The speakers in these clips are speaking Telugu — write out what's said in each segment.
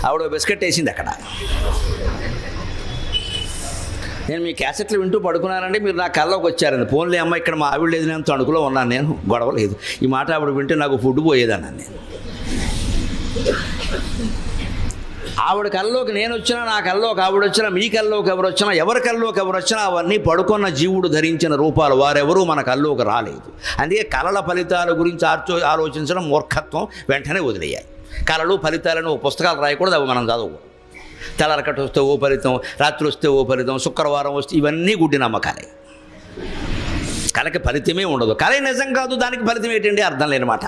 ఆవిడ బిస్కెట్ వేసింది అక్కడ. నేను మీ క్యాసెట్లు వింటూ పడుకున్నానండి, మీరు నా కల్లోకి వచ్చారండి. ఫోన్లే అమ్మ, ఇక్కడ మా ఆవిడ లేదు, నేను తణుకులో ఉన్నాను, నేను గొడవ లేదు. ఈ మాట ఆవిడ వింటే నాకు ఫుడ్ పోయేదన్నాను నేను. ఆవిడ కల్లోకి నేను వచ్చినా, నా కల్లోకి ఆవిడ వచ్చినా, మీ కల్లోకి ఎవరు వచ్చినా, ఎవరి కల్లోకి ఎవరు వచ్చినా అవన్నీ పడుకున్న జీవుడు ధరించిన రూపాలు. వారెవరూ మన కల్లోకి రాలేదు. అందుకే కళల ఫలితాల గురించి ఆలోచించడం మూర్ఖత్వం, వెంటనే వదిలేయాలి. కళలు ఫలితాలను పుస్తకాలు రాయకూడదు, అవి మనం చదవకూడదు. తెల్లరకట్టు వస్తే ఓ ఫలితం, రాత్రి వస్తే ఓ ఫలితం, శుక్రవారం వస్తే, ఇవన్నీ గుడ్డి నమ్మకాలే. కళకి ఫలితమే ఉండదు. కళ నిజం కాదు, దానికి ఫలితం ఏంటండి? అర్థం లేనమాట.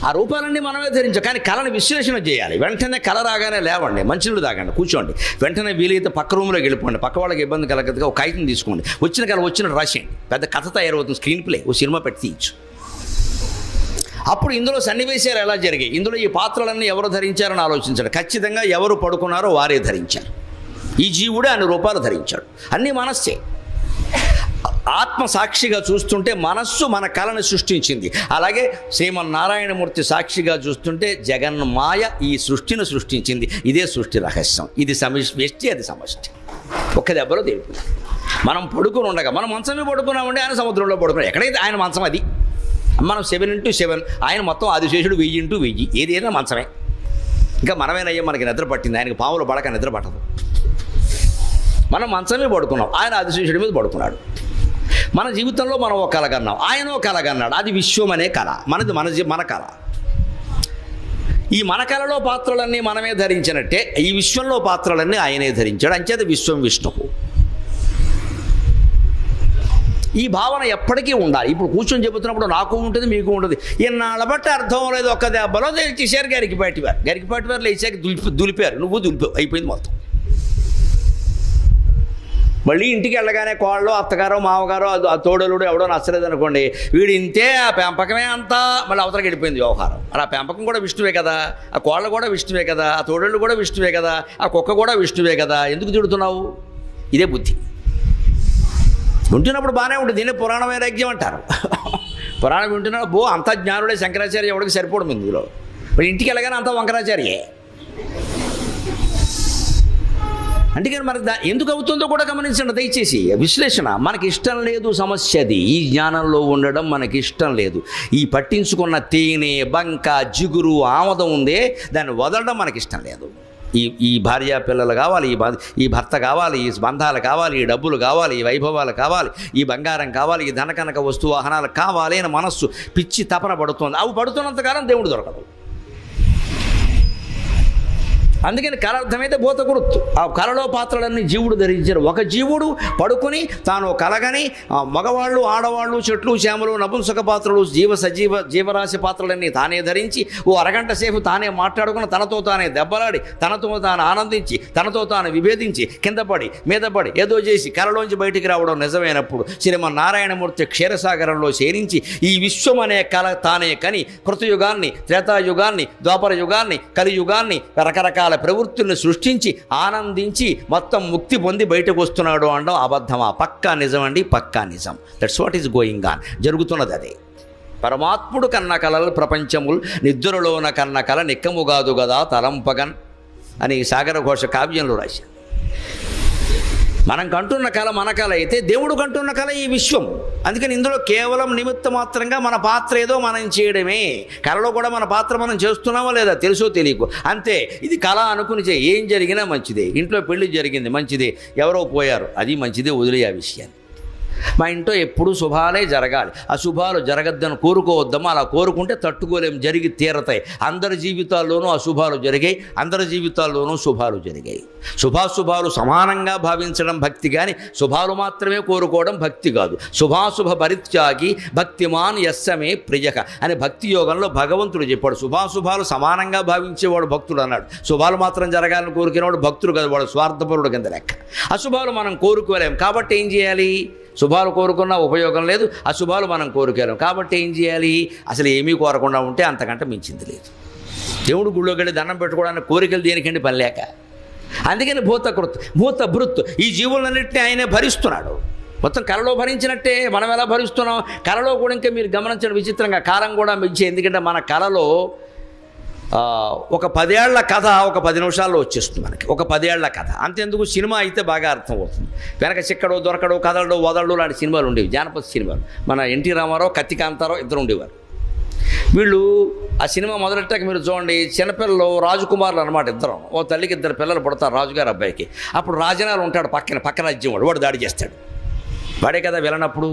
ఆ రూపాలన్నీ మనమే ధరించాం, కానీ కళను విశ్లేషణ చేయాలి. వెంటనే కళ రాగానే లేవండి, మంచినీళ్ళు తాగండి, కూర్చోండి, వెంటనే వీలైతే పక్క రూమ్లోకి వెళ్ళిపోండి, పక్క వాళ్ళకి ఇబ్బంది కలగదుగా ఒక కాగితం తీసుకోండి, వచ్చిన కళ వచ్చినట్టు రాసేయండి. పెద్ద కథ తయారవుతుంది, స్క్రీన్ ప్లే, ఓ సినిమా పెట్టి తీయచ్చు. అప్పుడు ఇందులో సన్నివేశాలు ఎలా జరిగాయి, ఇందులో ఈ పాత్రలన్నీ ఎవరు ధరించారని ఆలోచించాడు. ఖచ్చితంగా ఎవరు పడుకున్నారో వారే ధరించారు. ఈ జీవుడే అన్ని రూపాలు ధరించాడు. అన్నీ మనస్సే. ఆత్మ సాక్షిగా చూస్తుంటే మనస్సు మన కళను సృష్టించింది. అలాగే శ్రీమన్నారాయణమూర్తి సాక్షిగా చూస్తుంటే జగన్మాయ ఈ సృష్టిని సృష్టించింది. ఇదే సృష్టి రహస్యం. ఇది వ్యష్టి, అది సమష్టి. ఒక్క దెబ్బలో తెలుపు. మనం పడుకుని ఉండగా, మనం మంచమే పడుకున్నామండి, ఆయన సముద్రంలో పడుకున్నాం. ఎక్కడైతే ఆయన మంచం అది. మనం 7x7, ఆయన మొత్తం ఆదిశేషుడు 1000x1000. ఏదైనా మంచమే. ఇంకా మనమేనయ్యా మనకి నిద్ర పట్టింది, ఆయనకి పాములు పడక నిద్ర పట్టదు. మనం మంచమే పడుకున్నాం, ఆయన ఆదిశేషుడి మీద పడుకున్నాడు. మన జీవితంలో మనం ఒక కళ కన్నాం, ఆయన ఒక కళ కన్నాడు. అది విశ్వం అనే కళ, మనది మన కళ. ఈ మన కళలో పాత్రలన్నీ మనమే ధరించినట్టే ఈ విశ్వంలో పాత్రలన్నీ ఆయనే ధరించాడు. అంచేత విశ్వం విష్ణువు. ఈ భావన ఎప్పటికీ ఉండాలి. ఇప్పుడు కూర్చొని చెబుతున్నప్పుడు నాకు ఉంటుంది, మీకు ఉంటుంది. ఇన్నాళ్ళ బట్టి అర్థం లేదు, ఒక్క దెబ్బలో చేశారు. గరికిపాటివారు లేచాక దులిపారు, నువ్వు దులిపావు, అయిపోయింది మొత్తం. మళ్ళీ ఇంటికి వెళ్ళగానే కోళ్ళు, అత్తగారో, మామగారో, ఆ తోడలుడు ఎవడో నచ్చలేదు అనుకోండి, వీడు ఇంతే, ఆ పెంపకమే అంతా, మళ్ళీ అవతలకి వెళ్ళిపోయింది వ్యవహారం. అలా పెంపకం కూడా విష్ణువే కదా, ఆ కోళ్ళ కూడా విష్ణువే కదా, ఆ తోడళ్ళు కూడా విష్ణువే కదా, ఆ కుక్క కూడా విష్ణువే కదా, ఎందుకు తిడుతున్నావు? ఇదే బుద్ధి. వింటున్నప్పుడు బాగానే ఉంటుంది. దీన్ని పురాణ వైరాగ్యం అంటారు. పురాణం వింటున్నప్పుడు అంతా జ్ఞానుడే, శంకరాచార్య ఎవడికి సరిపోవడం ఇందులో. ఇప్పుడు ఇంటికి వెళ్ళగానే అంతా వంకరాచార్యే. అందుకని మరి ఎందుకు అవుతుందో కూడా గమనించండి దయచేసి. విశ్లేషణ మనకి ఇష్టం లేదు, సమస్యది. ఈ జ్ఞానంలో ఉండడం మనకి ఇష్టం లేదు. ఈ పట్టించుకున్న తేనె, బంక, జిగురు, ఆమదం ఉందే, దాన్ని వదలడం మనకి ఇష్టం లేదు. ఈ భార్య పిల్లలు కావాలి, ఈ భర్త కావాలి, ఈ బంధాలు కావాలి, ఈ డబ్బులు కావాలి, ఈ వైభవాలు కావాలి, ఈ బంగారం కావాలి, ఈ ధనకనక వస్తు వాహనాలు కావాలి అని మనస్సు పిచ్చి తపన పడుతుంది. అవి పడుతున్నంతకాలం దేవుడు దొరకదు. అందుకని కళ అర్థమైతే భూతకృత్తు. ఆ కళలో పాత్రలన్నీ జీవుడు ధరించారు. ఒక జీవుడు పడుకొని తాను కలగని మగవాళ్ళు, ఆడవాళ్ళు, చెట్లు, చేమలు, నపుంసక పాత్రలు, జీవరాశి పాత్రలన్నీ తానే ధరించి ఓ అరగంట సేపు తానే మాట్లాడుకుని, తనతో తానే దెబ్బలాడి, తనతో తాను ఆనందించి, తనతో తాను విభేదించి, కింద పడి మీద పడి ఏదో చేసి కళలోంచి బయటికి రావడం నిజమైనప్పుడు శ్రీమన్నారాయణమూర్తి క్షీరసాగరంలో చేరించి ఈ విశ్వం అనే కళ తానే కని కృతయుగాన్ని, త్రేతాయుగాన్ని, ద్వాపర యుగాన్ని, కలియుగాన్ని, రకరకాల ప్రవృత్తుల్ని సృష్టించి ఆనందించి మొత్తం ముక్తి పొంది బయటకు వస్తున్నాడు అనడం అబద్ధమా? పక్కా నిజం అండి, పక్కా నిజం. That's what is going on. జరుగుతున్నది అదే. పరమాత్ముడు కన్న కళలు ప్రపంచములు, నిద్రలోన కన్న కళ నిక్కముగాదు గదా తలంపగన్ అని సాగర ఘోష కావ్యంలో రాశారు. మనం కంటున్న కళ మన కళ అయితే, దేవుడు కంటున్న కళ ఈ విశ్వం. అందుకని ఇందులో కేవలం నిమిత్త మాత్రంగా మన పాత్ర ఏదో మనం చేయడమే. కళలో కూడా మన పాత్ర మనం చేస్తున్నామో లేదా తెలుసో తెలియకు అంతే. ఇది కళ అనుకుని చేయి, ఏం జరిగినా మంచిదే. ఇంట్లో పెళ్లి జరిగింది, మంచిదే. ఎవరో పోయారు, అది మంచిదే, వదిలే ఆ విషయాన్ని. మా ఇంట్లో ఎప్పుడూ శుభాలే జరగాలి, అశుభాలు జరగద్దని కోరుకోవద్దామా? అలా కోరుకుంటే తట్టుకోలేం, జరిగి తీరతాయి. అందరి జీవితాల్లోనూ అశుభాలు జరిగాయి, అందరి జీవితాల్లోనూ శుభాలు జరిగాయి. శుభాశుభాలు సమానంగా భావించడం భక్తి, కానీ శుభాలు మాత్రమే కోరుకోవడం భక్తి కాదు. శుభాశుభ పరిత్యాగి భక్తిమాన్ యస్సమే ప్రియక అని భక్తి యోగంలో భగవంతుడు చెప్పాడు. శుభాశుభాలు సమానంగా భావించేవాడు భక్తుడు అన్నాడు. శుభాలు మాత్రం జరగాలని కోరుకునేవాడు భక్తుడు కదా, వాడు స్వార్థపరుడు కింద లెక్క. అశుభాలు మనం కోరుకోలేం, కాబట్టి ఏం చేయాలి? శుభాలు కోరుకున్నా ఉపయోగం లేదు, అశుభాలు మనం కోరుకోలేం, కాబట్టి ఏం చేయాలి? అసలు ఏమీ కోరకుండా ఉంటే అంతకంటే మించింది లేదు. దేవుడు గుళ్ళోకి వెళ్ళి దండం పెట్టుకోవడానికి కోరికలు దేనికండి పని లేక. అందుకని భూతభృత్ ఈ జీవులన్నింటినీ ఆయనే భరిస్తున్నాడు. మొత్తం కళలో భరించినట్టే మనం ఎలా భరిస్తున్నాం? కళలో కూడా ఇంకా మీరు గమనించడం విచిత్రంగా కాలం కూడా మించే. ఎందుకంటే మన కళలో ఒక 10 ఏళ్ల కథ ఒక 10 నిమిషాల్లో వచ్చేస్తుంది మనకి. ఒక 10 ఏళ్ల కథ అంతెందుకు, సినిమా అయితే బాగా అర్థమవుతుంది. వెనక చిక్కడో దొరకడో కథలు వదలడు లాంటి సినిమాలు ఉండేవి, జానపద సినిమాలు. మన ఎన్టీ రామారావు, కత్తి కాంతారావు ఇద్దరు ఉండేవారు. వీళ్ళు ఆ సినిమా మొదలెట్టాక మీరు చూడండి, చిన్నపిల్లలు రాజకుమారులు అనమాట ఇద్దరం. ఓ తల్లికి 2 పిల్లలు పుడతారు రాజుగారు అబ్బాయికి. అప్పుడు రాజనాలు ఉంటాడు పక్క రాజ్యం వాడు దాడి చేస్తాడు. వాడే కదా వెళ్ళనప్పుడు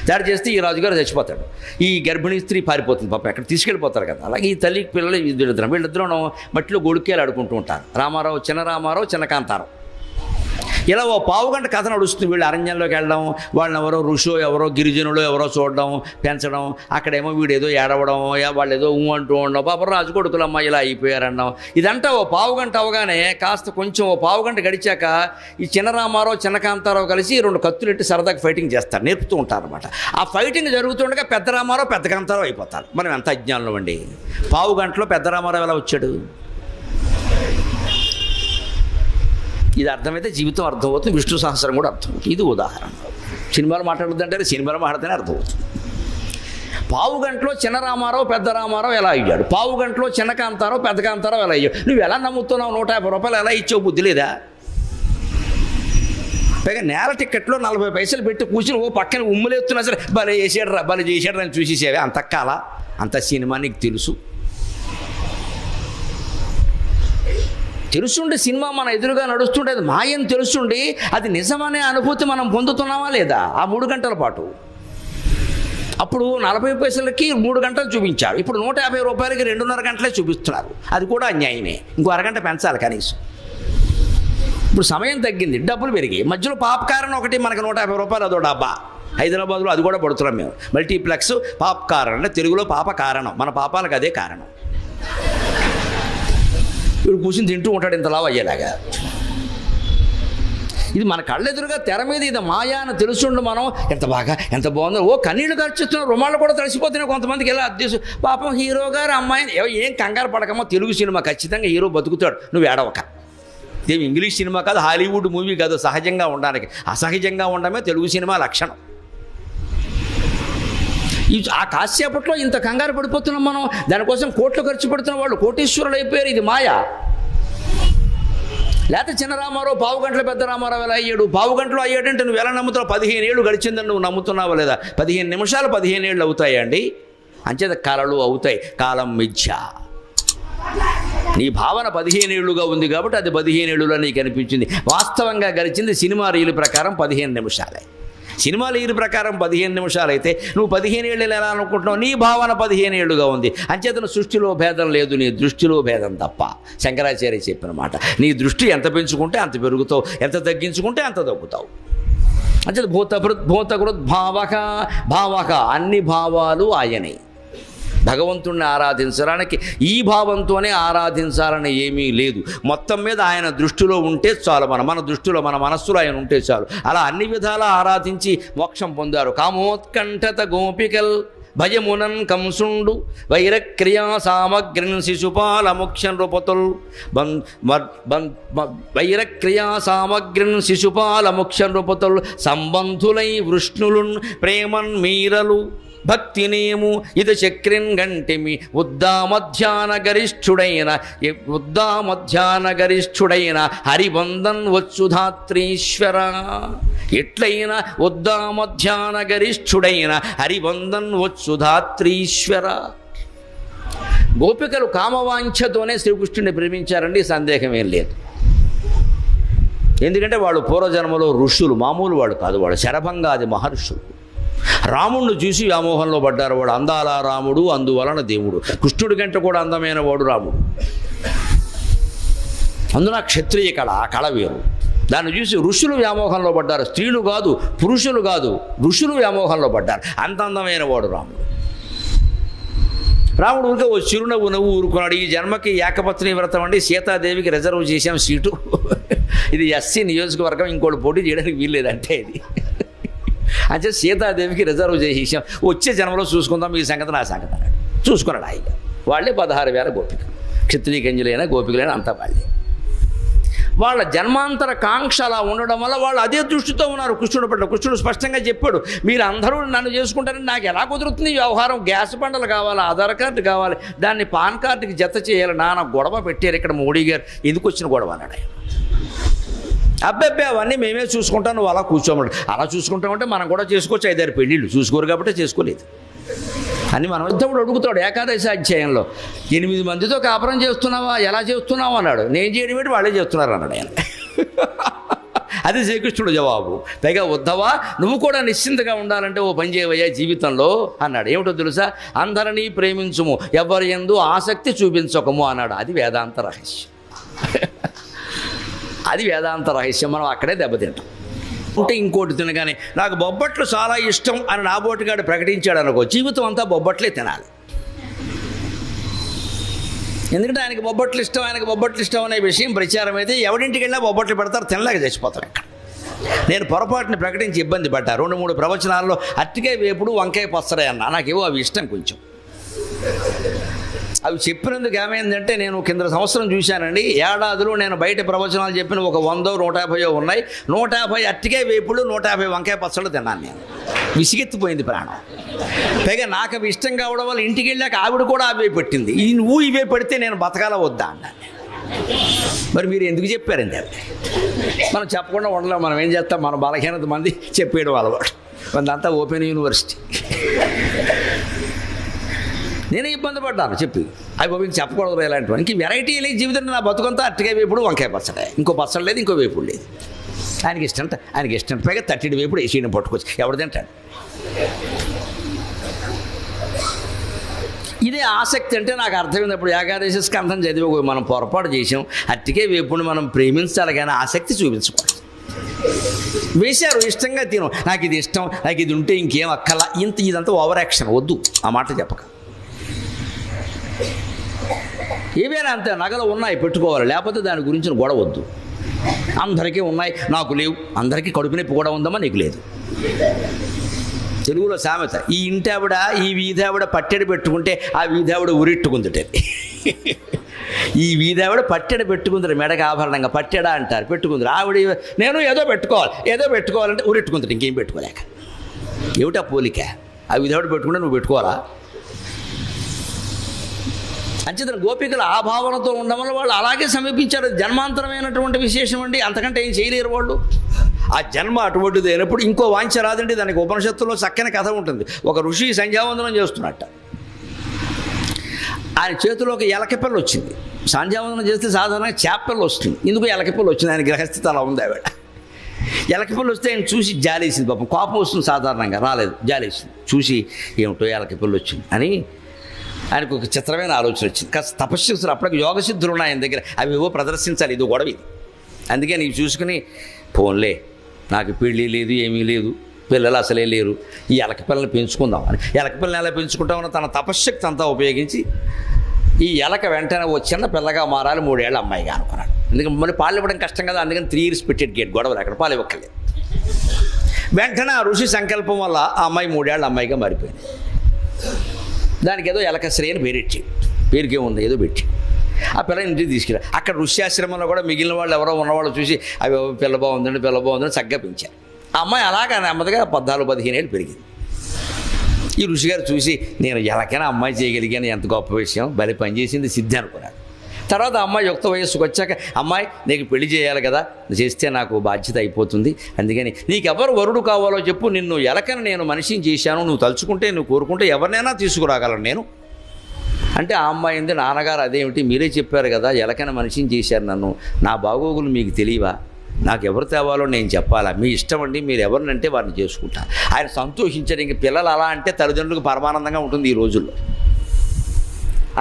దాడి చేస్తే ఈ రాజుగారు చచ్చిపోతాడు. ఈ గర్భిణీ స్త్రీ పారిపోతుంది పాపం, ఎక్కడ తీసుకెళ్ళిపోతారు కదా. అలాగే ఈ తల్లికి పిల్లలు వీళ్ళిద్దరూ మట్టిలో గొడుకేలు ఆడుకుంటూ ఉంటారు. రామారావు, చిన్న కాంతారావు. ఇలా ఓ పావుగంట కథ నడుస్తుంది. వీళ్ళు అరణ్యంలోకి వెళ్ళడం, వాళ్ళని ఎవరో ఋషో ఎవరో గిరిజనులు ఎవరో చూడడం, పెంచడం, అక్కడేమో వీడేదో ఏడవడం, వాళ్ళు ఏదో అంటూ ఉండడం, పాపం రాజు కొడుకులమ్మ ఇలా అయిపోయారనడం. ఇదంతా ఓ పావుగంట అవగానే కాస్త కొంచెం ఓ పావుగంట గడిచాక ఈ చిన్న రామారావు, చిన్న కాంతారావు కలిసి 2 కత్తులెట్టి సరదాగా ఫైటింగ్ చేస్తారు, నేర్పుతూ ఉంటారు అనమాట. ఆ ఫైటింగ్ జరుగుతుండగా పెద్ద రామారావు, పెద్ద కాంతారావు అయిపోతారు. మనం ఎంత అజ్ఞానంలో అండి. పావుగంటలో పెద్ద రామారావు ఎలా వచ్చాడు? ఇది అర్థమైతే జీవితం అర్థమవుతుంది, విష్ణు సహస్రం కూడా అర్థమవుతుంది. ఇది ఉదాహరణ. సినిమాలు మాట్లాడుతుందంటే సినిమాలు మాట్లాడితేనే అర్థమవుతుంది. పావుగంటలో చిన్న రామారావు, పెద్ద రామారావు ఎలా అయ్యాడు? పావుగంటలో చిన్న కాంతారావు, పెద్ద కాంతారావు ఎలా అయ్యాడు? నువ్వు ఎలా నమ్ముతున్నావు? 150 రూపాయలు ఎలా ఇచ్చావు? బుద్ధి లేదా? పైగా నేల టికెట్లో 40 పైసలు పెట్టి కూర్చుని ఓ పక్కన ఉమ్ములేస్తున్నా సరే భలే చేసాడు భలే చేసాడు అని చూసేసేవే. అంత కాల అంత సినిమా నీకు తెలుసుండి సినిమా మన ఎదురుగా నడుస్తుంటే అది మాయని తెలుసుండి అది నిజమనే అనుభూతి మనం పొందుతున్నామా లేదా? ఆ 3 గంటల పాటు. అప్పుడు 40 పైసలకి 3 గంటలు చూపించారు. ఇప్పుడు 150 రూపాయలకి 2.5 గంటలే చూపిస్తున్నారు. అది కూడా అన్యాయమే. ఇంకో అరగంట పెంచాలి కనీసం. ఇప్పుడు సమయం తగ్గింది, డబ్బులు పెరిగాయి. మధ్యలో పాప్కార్న్ ఒకటి మనకు 150 రూపాయలు, అదో డబ్బా. హైదరాబాద్లో అది కూడా పడుతున్నాం మేము. మల్టీప్లెక్స్ పాప్కార్న్ అంటే తెలుగులో పాప కారణం. మన పాపాలకు అదే కారణం. వీడు కూర్చుని తింటూ ఉంటాడు ఇంతలావు అయ్యేలాగా. ఇది మన కళ్ళెదురుగా తెర మీద ఇది మాయా అని తెలుసుండు మనం ఎంత బాగా ఎంత బాగుందో. ఓ కన్నీళ్లు ఖర్చుతున్నారు, రుమాళ్ళు కూడా తడిసిపోతున్నాయి కొంతమందికి. ఎలా అద్దెసు పాపం హీరో గారు అమ్మాయిని ఏం కంగారు పడకమో. తెలుగు సినిమా ఖచ్చితంగా హీరో బతుకుతాడు, నువ్వు ఏడవక. ఇదేమి ఇంగ్లీష్ సినిమా కాదు, హాలీవుడ్ మూవీ కాదు. సహజంగా ఉండడానికి అసహజంగా ఉండడమే తెలుగు సినిమా లక్షణం. ఆ కాసేపట్లో ఇంత కంగారు పడిపోతున్నాం మనం. దానికోసం కోట్లు ఖర్చు పెడుతున్న వాళ్ళు కోటీశ్వరులు అయిపోయారు. ఇది మాయా. లేకపోతే చిన్న రామారావు పావుగంటలో పెద్ద రామారావు ఎలా అయ్యాడు? పావుగంటలో అయ్యాడంటే నువ్వు ఎలా నమ్ముతున్నావు? 15 ఏళ్ళు గడిచిందని నువ్వు నమ్ముతున్నావా లేదా? 15 నిమిషాలు 15 ఏళ్ళు అవుతాయా అండి? అంచేత కళలు అవుతాయి. కాలం మిథ్య. నీ భావన 15 ఏళ్ళుగా ఉంది కాబట్టి అది 15 ఏళ్ళుగా నీకు అనిపించింది. వాస్తవంగా గడిచింది సినిమా రీలు ప్రకారం 15 నిమిషాలే. సినిమా రీలు ప్రకారం 15 నిమిషాలు అయితే నువ్వు 15 ఏళ్ళు ఎలా అనుకుంటున్నావు? నీ భావన 15 ఏళ్ళుగా ఉంది. అంచేతను సృష్టిలో భేదం లేదు, నీ దృష్టిలో భేదం తప్ప. శంకరాచార్య చెప్పిన మాట. నీ దృష్టి ఎంత పెంచుకుంటే అంత పెరుగుతావు, ఎంత తగ్గించుకుంటే అంత తగ్గుతావు. అంచేత భూతకృత్ భావక అన్ని భావాలు ఆయనే. భగవంతుణ్ణి ఆరాధించడానికి ఈ భావంతోనే ఆరాధించాలని ఏమీ లేదు. మొత్తం మీద ఆయన దృష్టిలో ఉంటే చాలు. మన దృష్టిలో మన మనస్సులో ఆయన ఉంటే చాలు. అలా అన్ని విధాలా ఆరాధించి మోక్షం పొందారు. కామోత్కంఠత గోపికల్ భయమునన్ కంసుండు వైరక్రియా సామగ్రిన్ శిశుపాల ముఖ్య నృపతుల్ వైరక్రియా సామగ్రిన్ శిశుపాల ముఖ్య నృపతుల్ సంబంధులై వృష్ణులున్ ప్రేమన్ మీరలు భక్తినేము ఇది చక్రిన్ గంటిమి ఉద్దామధ్యాన గరిష్ఠుడైన హరిబంధన్ వచ్చుధాత్రీశ్వర. ఎట్లయినా ఉద్దామధ్యాన గరిష్ఠుడైన హరిబంధన్ వచ్చుధాత్రీశ్వర. గోపికలు కామవాంఛతోనే శ్రీకృష్ణుడిని ప్రేమించారండి, సందేహమేం లేదు. ఎందుకంటే వాళ్ళు పూర్వజన్మలో ఋషులు, మామూలు వాడు కాదు. వాళ్ళు శరభంగాది మహర్షులు. రాముడిని చూసి వ్యామోహంలో పడ్డారు. వాడు అందాల రాముడు, అందువలన దేవుడు. కృష్ణుడి కంటే కూడా అందమైన వాడు రాముడు. అందున క్షత్రియ కళ, ఆ కళ వేరు. దాన్ని చూసి ఋషులు వ్యామోహంలో పడ్డారు. స్త్రీలు కాదు, పురుషులు కాదు, ఋషులు వ్యామోహంలో పడ్డారు. అంత అందమైన వాడు రాముడు. రాముడు ఊరికే ఓ చిరునవ్వు నవ్వు ఊరుకున్నాడు. ఈ జన్మకి ఏకపత్ని వ్రతం అండి, సీతాదేవికి రిజర్వ్ చేసాం సీటు. ఇది ఎస్సీ నియోజకవర్గం, ఇంకోటి పోటీ చేయడానికి వీల్లేదంటే ఇది. అంటే సీతాదేవికి రిజర్వ్ చేసేసాం, వచ్చే జన్మలో చూసుకుందాం, మీ సంగతి నా సంగతి అన్నాడు. చూసుకున్నాడు ఆయన. వాళ్ళే 16,000 గోపికలు. క్షత్రియ గంజులైన గోపికలైన అంతా వాళ్ళే. వాళ్ళ జన్మాంతర కాంక్ష అలా ఉండడం వల్ల వాళ్ళు అదే దృష్టితో ఉన్నారు కృష్ణుడు పట్ల. కృష్ణుడు స్పష్టంగా చెప్పాడు, మీరు అందరూ నన్ను చేసుకుంటారని నాకు ఎలా కుదురుతుంది వ్యవహారం? గ్యాస్ బండలు కావాలి, ఆధార్ కార్డు కావాలి, దాన్ని పాన్ కార్డుకి జత చేయాలి, నాన్న గొడవ పెట్టారు ఇక్కడ మోడీ గారు. ఎందుకు వచ్చిన గొడవ అన్నాడు ఆయన. అబ్బాయి అవన్నీ మేమే చూసుకుంటాం, నువ్వు అలా కూర్చోమన్నాడు. అలా చూసుకుంటామంటే మనం కూడా చేసుకోవచ్చు, 5-6 పెళ్ళిళ్ళు. చూసుకోరు కాబట్టి చేసుకోలేదు అని మనం యుద్ధముడు అడుగుతాడు ఏకాదశి అధ్యాయంలో. 8 మందితో కాపురం చేస్తున్నావా, ఎలా చేస్తున్నావు అన్నాడు. నేను చేయడం ఏంటి, వాళ్ళే చేస్తున్నారు అన్నాడు ఆయన. అది శ్రీకృష్ణుడు జవాబు. పైగా ఉద్ధవా, నువ్వు కూడా నిశ్చింతగా ఉండాలంటే ఓ పని చేయవయ్యా జీవితంలో అన్నాడు. ఏమిటో తెలుసా? అందరినీ ప్రేమించుము, ఎవరి యందు ఆసక్తి చూపించకము అన్నాడు. అది వేదాంత రహస్యం. అది వేదాంత రహస్యం. మనం అక్కడే దెబ్బతింటాం. ఉంటే ఇంకోటి తినగానే నాకు బొబ్బట్లు చాలా ఇష్టం అని నా బోటిగాడు ప్రకటించాడు అనుకో, జీవితం అంతా బొబ్బట్లే తినాలి. ఎందుకంటే ఆయనకి బొబ్బట్లు ఇష్టం, ఆయనకి బొబ్బట్లు ఇష్టం అనే విషయం ప్రచారం అయితే ఎవరింటికి వెళ్ళినా బొబ్బట్లు పెడతారు, తినలేక చచ్చిపోతారు ఇక్కడ. నేను పొరపాటుని ప్రకటించి ఇబ్బంది పడ్డా. 2-3 ప్రవచనాల్లో అరటికాయ వేపుడు, వంకాయ పచ్చడి అన్నా. నాకేవో అవి ఇష్టం కొంచెం. అవి చెప్పినందుకు ఏమైందంటే, నేను కింద సంవత్సరం చూశానండి, ఏడాదిలో నేను బయట ప్రవచనాలు చెప్పిన ఒక 100-150 ఉన్నాయి. 150 అరటికాయ వేపుడు, 150 వంకాయ పచ్చళ్ళు తిన్నాను నేను. విసిగెత్తిపోయింది ప్రాణం. పైగా నాకు అవి ఇష్టం కావడం వల్ల ఇంటికి వెళ్ళాక ఆవిడ కూడా అవే పెట్టింది. నువ్వు ఇవే పెడితే నేను బతకాల వద్దా అన్నాను. మరి మీరు ఎందుకు చెప్పారండి అవి? మనం చెప్పకుండా ఉండలేం. మనం ఏం చేస్తాం, మన బలహీనత మంది చెప్పేయడం అలవాటు. మనదంతా ఓపెన్ యూనివర్సిటీ. నేనే ఇబ్బంది పడ్డాను చెప్పి, అవి బాబు ఇంక చెప్పకూడదు ఇలాంటివి. ఇంక వెరైటీ లేదు జీవితంలో. నా బతుకంతా అరటికాయ వేపుడు, వంకాయ పచ్చడే, ఇంకో పచ్చడి లేదు, ఇంకో వేపుడు లేదు. ఆయనకి ఇష్టం. పైగా 30 వేపుడు వేసి పట్టుకొచ్చి ఎవడు తింటాడు? ఇదే ఆసక్తి అంటే నాకు అర్థమైనప్పుడు ఏకాదశి స్కంధం చదివి మనం పొరపాటు చేసాం. అరటికాయ వేపుడిని మనం ప్రేమించాలి కానీ ఆసక్తి చూపించకూడదు. వేశారు, ఇష్టంగా తిను, నాకు ఇది ఇష్టం, నాకు ఇది ఉంటే ఇంకేం అక్కలా, ఇదంతా ఓవర్ యాక్షన్ వద్దు. ఆ మాట చెప్పక. ఏవైనా అంతే, నగలు ఉన్నాయి పెట్టుకోవాలి, లేకపోతే దాని గురించి గొడవ వద్దు. అందరికీ ఉన్నాయి, నాకు లేవు. అందరికీ కడుపు నొప్పి కూడా ఉందమ్మా, నీకు లేదు. తెలుగులో సామెత, ఈ ఇంటి ఆవిడ ఈ వీధావిడ పట్టెడు పెట్టుకుంటే ఆ వీధావిడ ఉరిట్టుకుందిట. ఈ వీధావిడ పట్టెడు పెట్టుకుందరు, మెడకు ఆభరణంగా పట్టెడా అంటారు, పెట్టుకుందరు. ఆవిడ నేను ఏదో పెట్టుకోవాలంటే ఉరిట్టుకుందరు, ఇంకేం పెట్టుకోలేక. ఏమిటా పోలిక? ఆ వీధావిడ పెట్టుకుంటే నువ్వు పెట్టుకోవాలా? అంచేతన గోపికలు ఆ భావనతో ఉండడం వల్ల వాళ్ళు అలాగే సమీపించారు. జన్మాంతరమైనటువంటి విశేషం అండి, అంతకంటే ఏం చేయలేరు వాళ్ళు. ఆ జన్మ అటువంటిది అయినప్పుడు ఇంకో వాంఛ రాదండి. దానికి ఉపనిషత్తుల్లో చక్కని కథ ఉంటుంది. ఒక ఋషి సంధ్యావందనం చేస్తున్నట్ట. ఆయన చేతిలోకి ఎలకపిల్ల వచ్చింది. సంధ్యావందనం చేస్తే సాధారణంగా చేపపిల్ల వస్తుంది. ఎందుకు ఎలకపిల్ల వచ్చింది? ఆయన గ్రహస్థితి అలా ఉంది. ఆవిడ ఎలకపిల్ల వస్తే ఆయన చూసి జాలేసింది. పాపం కోపం వస్తుంది సాధారణంగా, రాలేదు, జాలేసింది. చూసి ఏమిటో ఎలకపిల్ల వచ్చింది అని ఆయనకు ఒక చిత్రమైన ఆలోచన వచ్చింది. కాస్త తపస్సులు అప్పటికి యోగసిద్ధులు ఉన్నాయి ఆయన దగ్గర, అవి ఏవో ప్రదర్శించాలి, ఇది గొడవ ఇది. అందుకే నీకు చూసుకుని పోన్లే, నాకు పెళ్ళి లేదు, ఏమీ లేదు, పిల్లలు అసలే లేరు, ఈ ఎలకపిల్లని పెంచుకుందాం అని. ఎలకపిల్లని ఎలా పెంచుకుంటామని తన తపశ్శక్తి అంతా ఉపయోగించి ఈ ఎలక వెంటనే ఓ చిన్న పిల్లగా మారాలి, 3 ఏళ్ళ అమ్మాయిగా అనుకున్నాడు. ఎందుకంటే మళ్ళీ పాలు ఇవ్వడం కష్టం కదా, అందుకని 3 years పెట్టేది గేట్, గొడవలు అక్కడ పాలు ఇవ్వక్కర్లేదు. వెంటనే ఆ ఋషి సంకల్పం వల్ల ఆ అమ్మాయి 3 ఏళ్ళ అమ్మాయిగా మారిపోయింది. దానికి ఏదో ఎలకశ్రీ అని పేరెట్టి, పేరుకే ఉంది ఏదో పెట్టి ఆ పిల్లని ఇంటికి తీసుకెళ్ళి అక్కడ ఋష్యాశ్రమంలో కూడా మిగిలిన వాళ్ళు ఎవరో ఉన్నవాళ్ళు చూసి అవి పిల్ల బాగుందని చక్కగా పెంచారు. ఆ అమ్మాయి అలాగా నెమ్మదిగా 14-15 ఏళ్ళు పెరిగింది. ఈ ఋషిగారు చూసి నేను ఎలాగైనా అమ్మాయి చేయగలిగాను, ఎంత గొప్ప విషయం, భలే పనిచేసింది, సిద్ధి అనుకున్నాడు. తర్వాత అమ్మాయి యుక్త వయస్సుకు వచ్చాక, అమ్మాయి నీకు పెళ్లి చేయాలి కదా, చేస్తే నాకు బాధ్యత అయిపోతుంది, అందుకని నీకెవరు వరుడు కావాలో చెప్పు, నిన్ను ఎలకని నేను మనిషిని చేశాను, నువ్వు తలుచుకుంటే నువ్వు కోరుకుంటే ఎవరినైనా తీసుకురాగలను నేను అంటే. ఆ అమ్మాయి ఉంది, నాన్నగారు అదేమిటి, మీరే చెప్పారు కదా ఎలకని మనిషిని చేశారు నన్ను, నా బాగోగులు మీకు తెలియవా, నాకు ఎవరు తేవాలో నేను చెప్పాలా, మీ ఇష్టం అండి, మీరు ఎవరినంటే వారిని చేసుకుంటా. ఆయన సంతోషించారు. ఇంక పిల్లలు అలా అంటే తల్లిదండ్రులకు పరమానందంగా ఉంటుంది ఈ రోజుల్లో.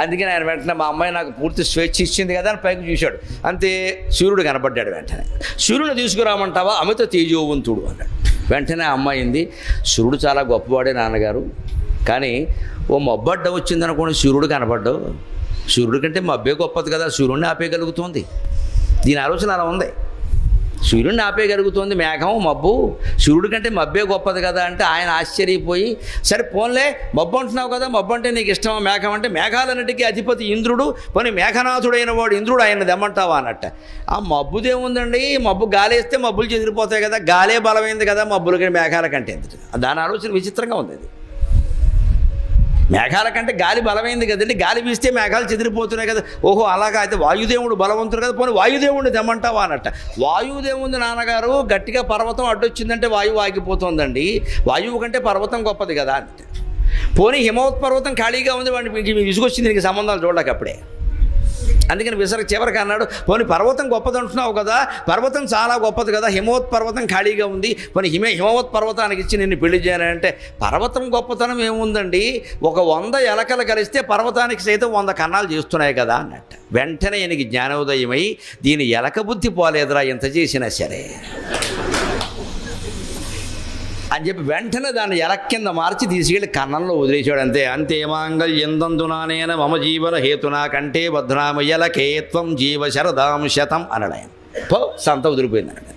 అందుకని ఆయన వెంటనే మా అమ్మాయి నాకు పూర్తి స్వేచ్ఛ ఇచ్చింది కదా అని పైకి చూశాడు. అంతే, సూర్యుడు కనపడ్డాడు. వెంటనే సూర్యుని తీసుకురామంటావా, అమిత తేజోవంతుడు అన్నాడు. వెంటనే అమ్మాయింది, సూర్యుడు చాలా గొప్పవాడే నాన్నగారు, కానీ ఓ మబ్బడ్డ వచ్చిందనుకోండి సూర్యుడు కనపడ్డావు, సూర్యుడి కంటే మబ్బే గొప్పది కదా, సూర్యుడిని ఆపేయగలుగుతుంది. దీని ఆలోచన అలా ఉంది. సూర్యుడిని ఆపేయగలుగుతోంది మేఘం మబ్బు, సూర్యుడి కంటే మబ్బే గొప్పది కదా అంటే ఆయన ఆశ్చర్యపోయి, సరే పోన్లే మబ్బు అంటున్నావు కదా, మబ్బు అంటే నీకు ఇష్టమా, మేఘం అంటే మేఘాలన్నిటికీ అధిపతి ఇంద్రుడు, పోనీ మేఘనాథుడైన వాడు ఇంద్రుడు, ఆయన దమ్మంటావా అన్నట్ట. ఆ మబ్బుదేముందండి, మబ్బు గాలి వేస్తే మబ్బులు చెదిరిపోతాయి కదా, గాలే బలమైంది కదా మబ్బుల కంటే మేఘాల కంటే ఎందుకు. దాని ఆలోచన విచిత్రంగా ఉంది. అది మేఘాల కంటే గాలి బలమైంది కదండి, గాలి వీస్తే మేఘాలు చెదిరిపోతున్నాయి కదా, ఓహో అలాగా అయితే వాయుదేవుడు బలవంతుడు కదా, పోనీ వాయుదేవుడిని తెమ్మంటావా అన్నట్ట. వాయుదేవుంది నాన్నగారు, గట్టిగా పర్వతం అడ్డొచ్చిందంటే వాయువు ఆగిపోతుందండి, వాయువు కంటే పర్వతం గొప్పది కదా అంటే. పోనీ హిమవత్ పర్వతం ఖాళీగా ఉంది, వాడికి విసుగొచ్చింది నీకు సంబంధాలు చూడక అప్పుడే. అందుకని విసర్గ చివరికి అన్నాడు, పోనీ పర్వతం గొప్పది అంటున్నావు కదా, పర్వతం చాలా గొప్పది కదా, హిమవత్ పర్వతం ఖాళీగా ఉంది, పోనీ హిమవత్ పర్వతానికి ఇచ్చి నిన్ను పెళ్లి చేయాలంటే పర్వతం గొప్పతనం ఏముందండి, 100 ఎలకలు కలిస్తే పర్వతానికి సైతం 100 కన్నాలు చేస్తున్నాయి కదా అన్నట్టు. వెంటనే ఈయనకి జ్ఞానోదయమై, దీని ఎలక బుద్ధి పోలేదురా ఎంత చేసినా సరే అని చెప్పి వెంటనే దాన్ని ఎలక్ కింద మార్చి తీసుకెళ్ళి కన్నంలో వదిలేశాడు. అంతే మాంగళ్యందందునానేన మమ జీవన హేతునా కంటే భద్రామయ్యలకేత్వం జీవ శరదాం శతం అన్నాడు ఆయన. సంత వదిలిపోయింది అన్నాడు.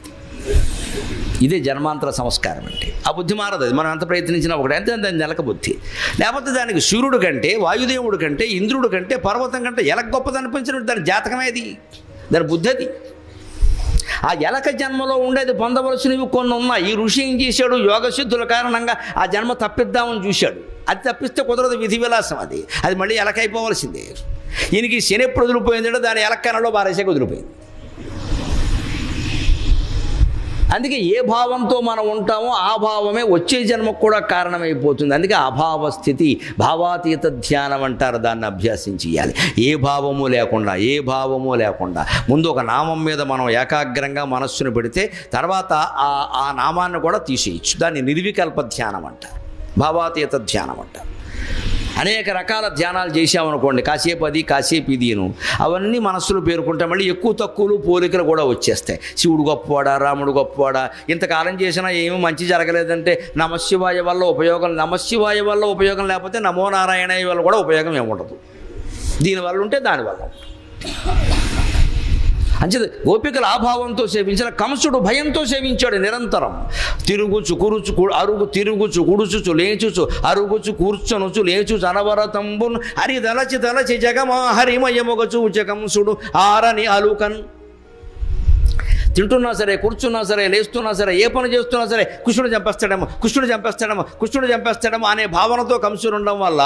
ఇదే జన్మాంతర సంస్కారం అంటే. ఆ బుద్ధి మారదు, అది మనం ఎంత ప్రయత్నించినా ఒకటి. అంతే దాని ఎలక బుద్ధి. లేకపోతే దానికి సూర్యుడు కంటే, వాయుదేవుడు కంటే, ఇంద్రుడు కంటే, పర్వతం కంటే ఎలక గొప్పది అనిపించినట్టు దాని జాతకమేది, దాని బుద్ధి అది. ఆ ఎలక జన్మలో ఉండేది పొందవలసినవి కొన్ని ఉన్నాయి. ఈ ఋషి ఏం చేశాడు, యోగసిద్ధుల కారణంగా ఆ జన్మ తప్పిద్దామని చూశాడు. అది తప్పిస్తే కుదరదు, విధి విలాసం అది మళ్ళీ ఎలకైపోవలసిందే. ఈయనకి శని ఎప్పుడు వదిలిపోయిందంటే దాని ఎలక్కనలో బారేసాక వదిలిపోయింది. అందుకే ఏ భావంతో మనం ఉంటామో ఆ భావమే వచ్చే జన్మకు కూడా కారణమైపోతుంది. అందుకే అభావ స్థితి, భావాతీత ధ్యానం అంటారు. దాన్ని అభ్యాసం చేయాలి. ఏ భావము లేకుండా ముందు ఒక నామం మీద మనం ఏకాగ్రంగా మనస్సును పెడితే తర్వాత ఆ నామాన్ని కూడా తీసేయచ్చు. దాన్ని నిర్వికల్ప ధ్యానం అంటారు, భావాతీత ధ్యానం అంటారు. అనేక రకాల ధ్యానాలు చేసామనుకోండి, కాసేపు అది కాసేపు ఇదిను, అవన్నీ మనస్సులో పేరుకుంటే మళ్ళీ ఎక్కువ తక్కువలు పోలికలు కూడా వచ్చేస్తాయి. శివుడు గొప్పవాడా, రాముడు గొప్పవాడా, ఇంతకాలం చేసినా ఏమీ మంచి జరగలేదంటే నమశివాయ వల్ల ఉపయోగం లేకపోతే నమో నారాయణయ్య వల్ల కూడా ఉపయోగం ఏముండదు. దీనివల్ల ఉంటే దానివల్ల అంచేది గోపికల ఆభావంతో సేవించిన కంసుడు భయంతో సేవించాడు నిరంతరం. తిరుగుచు కుడుచుచు లేచుచు అరుగుచు కూర్చొనుచు లేచుచు అనవరతంబున్ హరి తలచి జగమా హరిమయముగచు కంసుడు ఆరని అలుకన్. తింటున్నా సరే, కూర్చున్నా సరే, లేస్తున్నా సరే, ఏ పని చేస్తున్నా సరే కృష్ణుడు చంపేస్తాడేమో అనే భావనతో కంసుడు ఉండడం వల్ల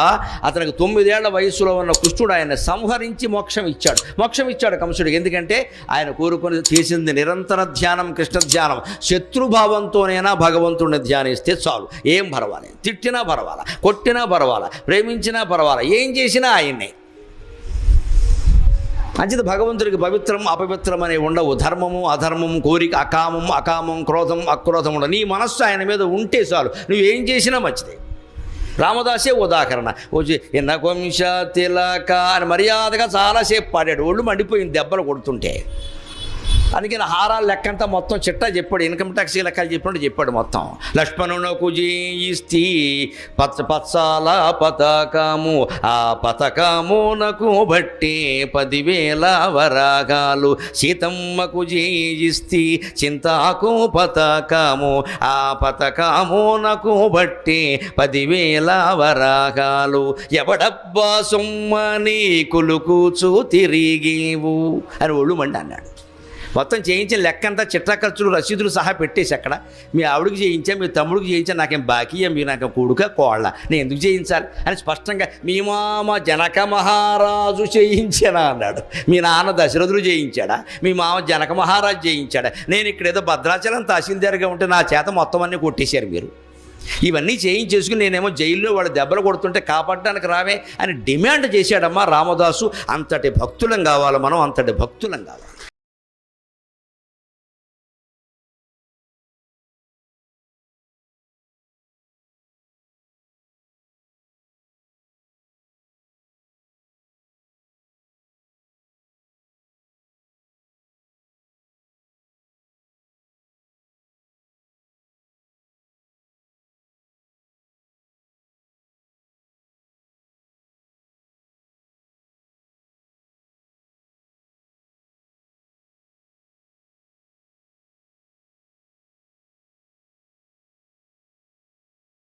అతనికి 9 ఏళ్ల వయసులో ఉన్న కృష్ణుడు ఆయన సంహరించి మోక్షం ఇచ్చాడు కంసుడికి. ఎందుకంటే ఆయన కోరుకొని చేసింది నిరంతర ధ్యానం, కృష్ణ ధ్యానం. శత్రుభావంతోనైనా భగవంతుడిని ధ్యానిస్తే చాలు, ఏం పర్వాలేదు. తిట్టినా పర్వాలా, కొట్టినా పర్వాలా, ప్రేమించినా పర్వాలా, ఏం చేసినా ఆయన్నే. అంచేత భగవంతుడికి పవిత్రం అపవిత్రం అనేవి ఉండవు. ధర్మము అధర్మం, కోరిక అకామం, క్రోధం అక్రోధం ఉండవు. నీ మనస్సు ఆయన మీద ఉంటే చాలు, నువ్వేం చేసినా మంచిదే. రామదాసే ఉదాహరణ. వచ్చి ఎన్న కొంశ తిలక అని మర్యాదగా చాలాసేపు పాడాడు. ఒళ్ళు మండిపోయింది దెబ్బలు కొడుతుంటే. అందుకని హారాల లెక్కంతా మొత్తం చిట్టా చెప్పాడు, ఇన్కమ్ ట్యాక్స్ లెక్కలు చెప్పాడు మొత్తం. లక్ష్మణునకు జయిస్తి పచ్చాల పతకము, ఆ పతకమునకు బట్టి 10,000 వరాగాలు. సీతమ్మకు జయిస్తి చింతాకు పతకము, ఆ పతకమునకు బట్టి 10,000 వరాగాలు. ఎవడబ్బా సొమ్మని కులుకూచు తిరిగేవు అని ఒళ్ళు మండి అన్నాడు. మొత్తం చేయించిన లెక్కంతా చిట్ట ఖర్చులు రసీదులు సహా పెట్టేసి అక్కడ మీ ఆవిడికి చేయించా, మీ తమ్ముడికి చేయించా, నాకేం బాకీయా, మీరు నాకు కొడుక కోళ్ళ, నేను ఎందుకు చేయించాలి అని స్పష్టంగా మీ మామ జనక మహారాజు చేయించానా అన్నాడు. మీ నాన్న దశరథుడు చేయించాడా, మీ మామ జనక మహారాజు చేయించాడా, నేను ఇక్కడ ఏదో భద్రాచలం తహసీల్దార్గా ఉంటే నా చేత మొత్తం అన్నీ కొట్టేశారు మీరు. ఇవన్నీ చేయించేసుకుని నేనేమో జైల్లో వాళ్ళు దెబ్బలు కొడుతుంటే కాపాడడానికి రావే అని డిమాండ్ చేశాడమ్మా రామదాసు. అంతటి భక్తులం కావాలి మనం, అంతటి భక్తులం కావాలి.